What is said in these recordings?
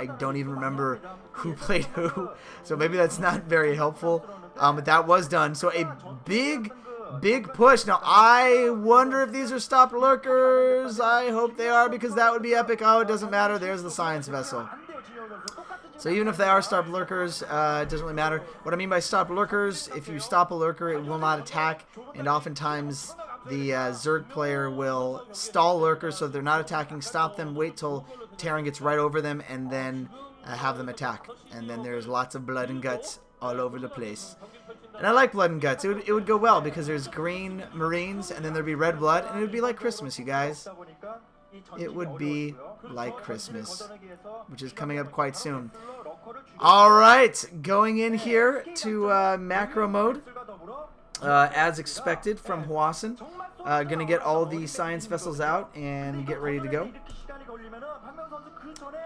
I don't even remember who played who, so maybe that's not very helpful. But that was done. So a big push. Now, I wonder if these are stopped lurkers. I hope they are, because that would be epic. Oh, it doesn't matter. There's the science vessel. So even if they are stopped lurkers, it doesn't really matter. What I mean by stopped lurkers, if you stop a lurker, it will not attack. And oftentimes, the Zerg player will stall lurkers so they're not attacking, stop them, wait till Terran gets right over them, and then have them attack. And then there's lots of blood and guts all over the place. And I like blood and guts. It would go well because there's green Marines and then there'd be red blood, and it would be like Christmas, you guys. It would be like Christmas, which is coming up quite soon. Alright, going in here to macro mode, as expected from Hwasin. Gonna get all the science vessels out and get ready to go.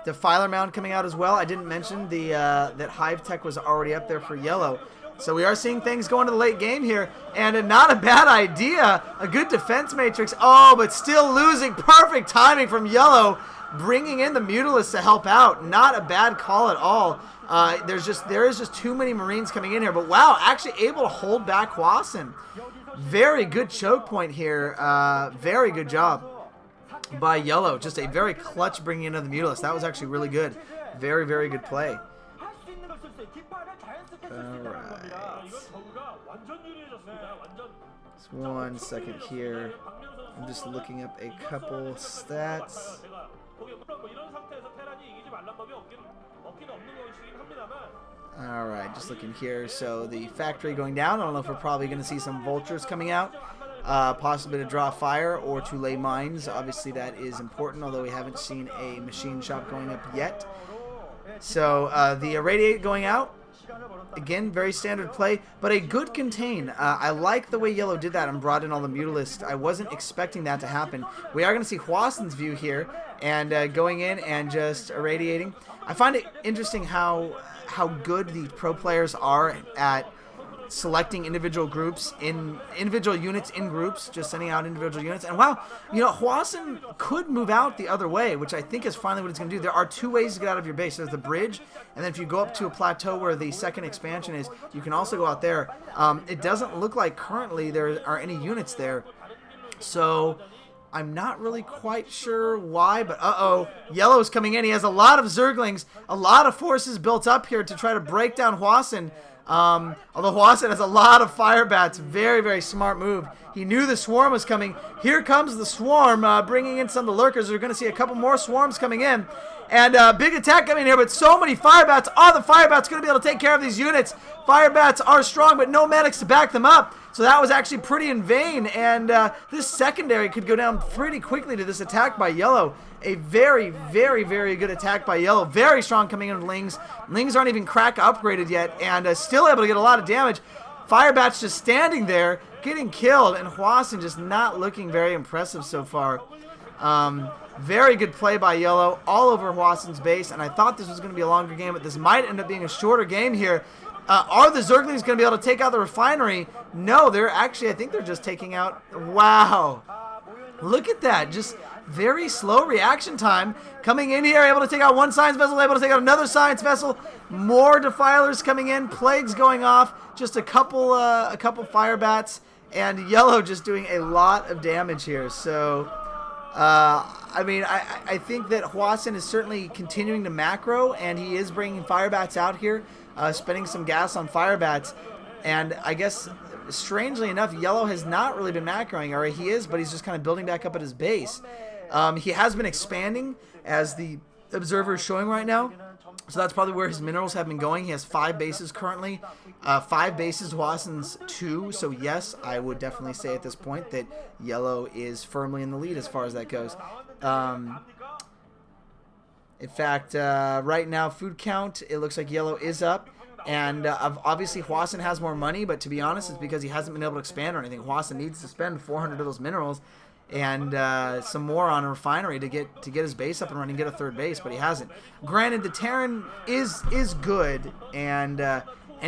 Defiler mound coming out as well. I didn't mention that Hive Tech was already up there for yellow. So we are seeing things go into the late game here, and not a bad idea. A good defense matrix. Oh, but still losing. Perfect timing from yellow, bringing in the Mutalisks to help out. Not a bad call at all. There is just too many Marines coming in here. But wow, actually able to hold back Hwasin. Very good choke point here. Very good job by yellow. Just a very clutch bringing in of the Mutalisks. That was actually really good. Very, very good play. Alright. Just 1 second here. I'm just looking up a couple stats. Alright, just looking here. So the factory going down. I don't know if we're probably going to see some vultures coming out. Possibly to draw fire or to lay mines. Obviously that is important, although we haven't seen a machine shop going up yet. So the irradiate going out. Again, very standard play, but a good contain. I like the way yellow did that and brought in all the Mutalisks. I wasn't expecting that to happen. We are going to see Hwasin's view here, and going in and just irradiating. I find it interesting how good the pro players are at selecting individual units in groups, just sending out individual units. And wow, you know, Hwasin could move out the other way, which I think is finally what it's going to do. There are two ways to get out of your base. There's the bridge, and then if you go up to a plateau where the second expansion is, you can also go out there. It doesn't look like currently there are any units there, so I'm not really quite sure why, but uh-oh, yellow's coming in. He has a lot of Zerglings, a lot of forces built up here to try to break down Hwasin. Although Hwasin has a lot of fire bats. Very, very smart move. He knew the swarm was coming. Here comes the swarm, bringing in some of the lurkers. We're going to see a couple more swarms coming in. And big attack coming here, but so many fire bats. Oh, the fire bats going to be able to take care of these units. Fire bats are strong, but no medics to back them up. So that was actually pretty in vain. And this secondary could go down pretty quickly to this attack by yellow. A very, very, very good attack by yellow. Very strong coming in with Lings. Lings aren't even crack upgraded yet, and still able to get a lot of damage. Firebat's just standing there, getting killed, and Hwasin just not looking very impressive so far. Very good play by yellow all over Hwasin's base, and I thought this was going to be a longer game, but this might end up being a shorter game here. Are the Zerglings going to be able to take out the refinery? No, they're actually, I think they're just taking out... Wow. Look at that. Just very slow reaction time. Coming in here, able to take out one science vessel, able to take out another science vessel. More defilers coming in. Plagues going off. Just a couple fire bats. And yellow just doing a lot of damage here. So, I mean, I think that Hwasin is certainly continuing to macro, and he is bringing fire bats out here, spending some gas on fire bats. And I guess, strangely enough, yellow has not really been macroing, or he is, but he's just kind of building back up at his base. He has been expanding, as the observer is showing right now. So that's probably where his minerals have been going. He has 5 bases currently. 5 bases, Hwasin's 2. So yes, I would definitely say at this point that yellow is firmly in the lead as far as that goes. In fact, right now, food count, it looks like yellow is up. And obviously Hwasin has more money, but to be honest, it's because he hasn't been able to expand or anything. Hwasin needs to spend 400 of those minerals and some more on a refinery to get his base up and running, get a third base, but he hasn't. Granted, the Terran is good and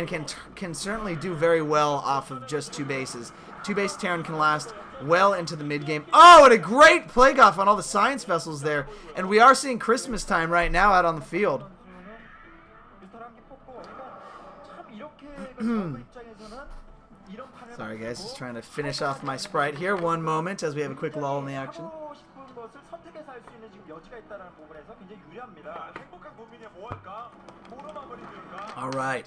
can certainly do very well off of just 2 bases. 2 base Terran can last well into the mid game. Oh, and a great plague off on all the science vessels there, and we are seeing Christmas time right now out on the field. Sorry guys, just trying to finish off my Sprite here. One moment as we have a quick lull in the action. All right.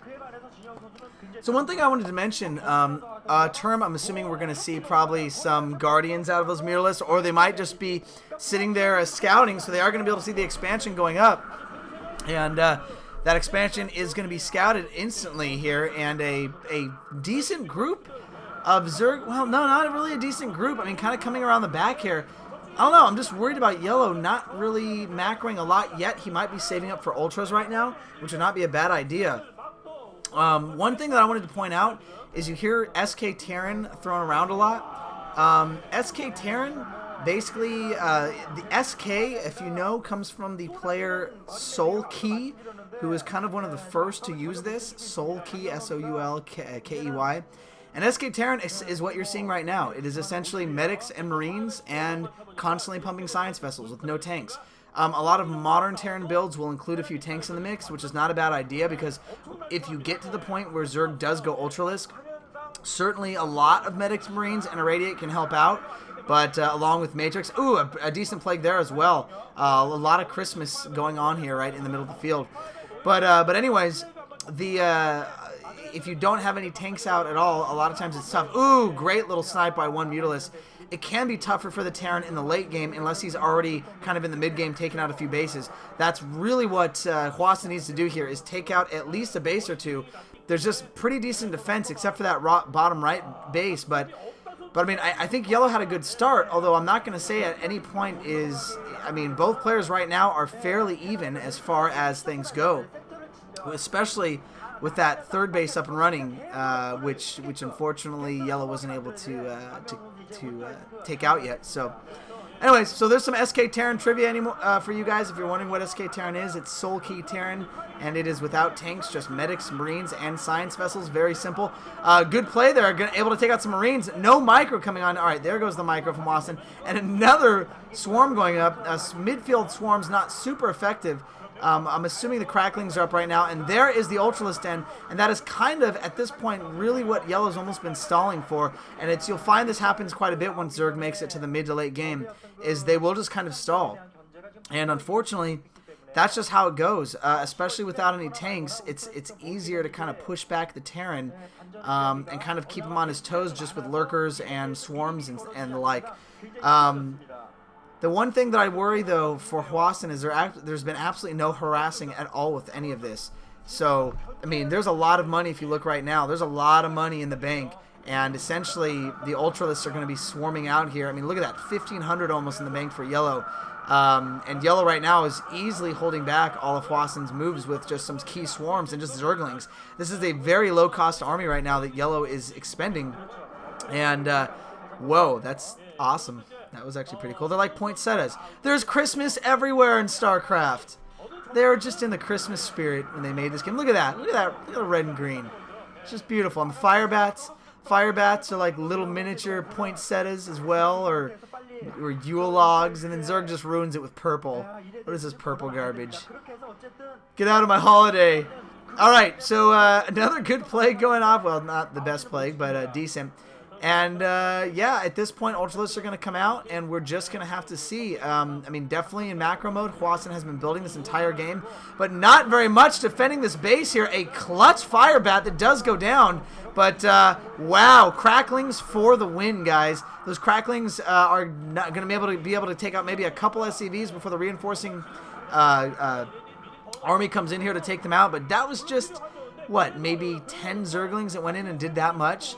So one thing I wanted to mention, term, I'm assuming we're going to see probably some Guardians out of those mirrorless, or they might just be sitting there as scouting, so they are going to be able to see the expansion going up. And that expansion is going to be scouted instantly here, and a decent group of Zerg, well, no, not really a decent group. I mean, kind of coming around the back here. I don't know, I'm just worried about Yellow not really macroing a lot yet. He might be saving up for Ultras right now, which would not be a bad idea. One thing that I wanted to point out is you hear SK Terran thrown around a lot. SK Terran, basically, the SK, if you know, comes from the player Soul Key, who is kind of one of the first to use this. Soul Key, S-O-U-L-K-E-Y. And SK Terran is what you're seeing right now. It is essentially medics and marines and constantly pumping science vessels with no tanks. A lot of modern Terran builds will include a few tanks in the mix, which is not a bad idea, because if you get to the point where Zerg does go Ultralisk, certainly a lot of medics, marines, and Irradiate can help out. But along with Matrix, ooh, a decent plague there as well. A lot of Christmas going on here right in the middle of the field. But anyways, if you don't have any tanks out at all, a lot of times it's tough. Ooh, great little snipe by one Mutalisk. It can be tougher for the Terran in the late game unless he's already kind of in the mid game taking out a few bases. That's really what Hwasin needs to do here, is take out at least a base or two. There's just pretty decent defense except for that bottom right base, but I mean, I think Yellow had a good start, although I'm not going to say at any point is, I mean, both players right now are fairly even as far as things go, especially with that third base up and running, which unfortunately Yellow wasn't able to take out yet. So, anyways, so there's some SK Terran trivia for you guys. If you're wondering what SK Terran is, it's Soul Key Terran, and it is without tanks, just medics, marines, and science vessels. Very simple. Good play there. Able to take out some marines. No micro coming on. All right, there goes the micro from Hwasin, and another swarm going up. Midfield swarm's not super effective. I'm assuming the cracklings are up right now, and there is the Ultralisk Den, and that is kind of, at this point, really what Yellow's almost been stalling for, and you'll find this happens quite a bit once Zerg makes it to the mid to late game, is they will just kind of stall. And unfortunately, that's just how it goes, especially without any tanks. It's easier to kind of push back the Terran and kind of keep him on his toes just with lurkers and swarms and the like. The one thing that I worry, though, for Hwasin is there's been absolutely no harassing at all with any of this. So, I mean, there's a lot of money if you look right now. There's a lot of money in the bank, and essentially the Ultralisks are going to be swarming out here. I mean, look at that, 1,500 almost in the bank for Yellow. And Yellow right now is easily holding back all of Hwasin's moves with just some key swarms and just Zerglings. This is a very low-cost army right now that Yellow is expending. And, whoa, that's awesome. That was actually pretty cool. They're like poinsettias. There's Christmas everywhere in StarCraft. They were just in the Christmas spirit when they made this game. Look at that. Look at that. Look at the red and green. It's just beautiful. And the fire bats. Fire bats are like little miniature poinsettias as well, or Yule logs. And then Zerg just ruins it with purple. What is this purple garbage? Get out of my holiday. All right. So another good plague going off. Well, not the best plague, but decent. And, yeah, at this point, Ultralisks are going to come out, and we're just going to have to see. I mean, definitely in macro mode, Hwasin has been building this entire game, but not very much defending this base here. A clutch fire bat that does go down, but, wow, cracklings for the win, guys. Those cracklings are not going to be able to take out maybe a couple SCVs before the reinforcing army comes in here to take them out, but that was just, what, maybe 10 Zerglings that went in and did that much?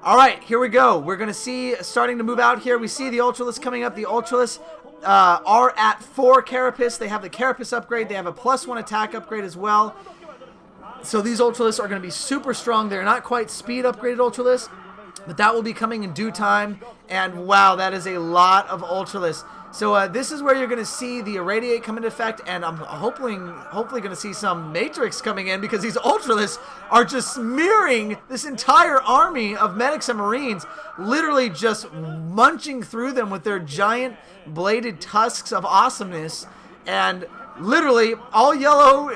All right, here we go. We're going to see, starting to move out here, we see the Ultralisks coming up. The Ultralisks are at 4 Carapace. They have the Carapace upgrade. They have a +1 attack upgrade as well. So these Ultralisks are going to be super strong. They're not quite speed upgraded Ultralisks, but that will be coming in due time. And wow, that is a lot of Ultralisks. So this is where you're going to see the Irradiate come into effect, and I'm hopefully going to see some Matrix coming in, because these Ultralisks are just smearing this entire army of medics and marines, literally just munching through them with their giant bladed tusks of awesomeness. And literally all Yellow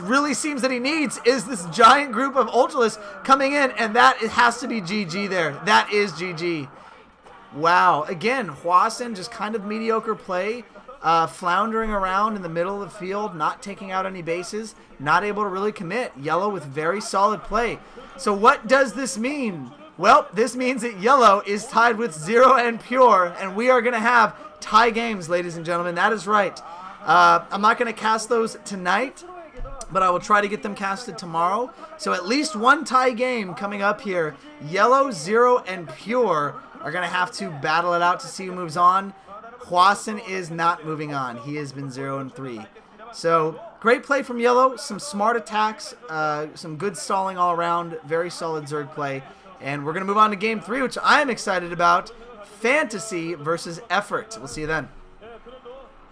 really seems that he needs is this giant group of Ultralists coming in, and it has to be GG there. That is GG. Wow. Again, Hwasin, just kind of mediocre play, floundering around in the middle of the field, not taking out any bases, not able to really commit. Yellow with very solid play. So what does this mean? Well, this means that Yellow is tied with 0 and Pure, and we are going to have tie games, ladies and gentlemen. That is right. I'm not going to cast those tonight, but I will try to get them casted tomorrow. So at least one tie game coming up here. Yellow, 0, and Pure are going to have to battle it out to see who moves on. Hwasin is not moving on. He has been 0 and 3. So great play from Yellow. Some smart attacks, some good stalling all around. Very solid Zerg play. And we're going to move on to Game 3, which I am excited about. Fantasy versus Effort. We'll see you then.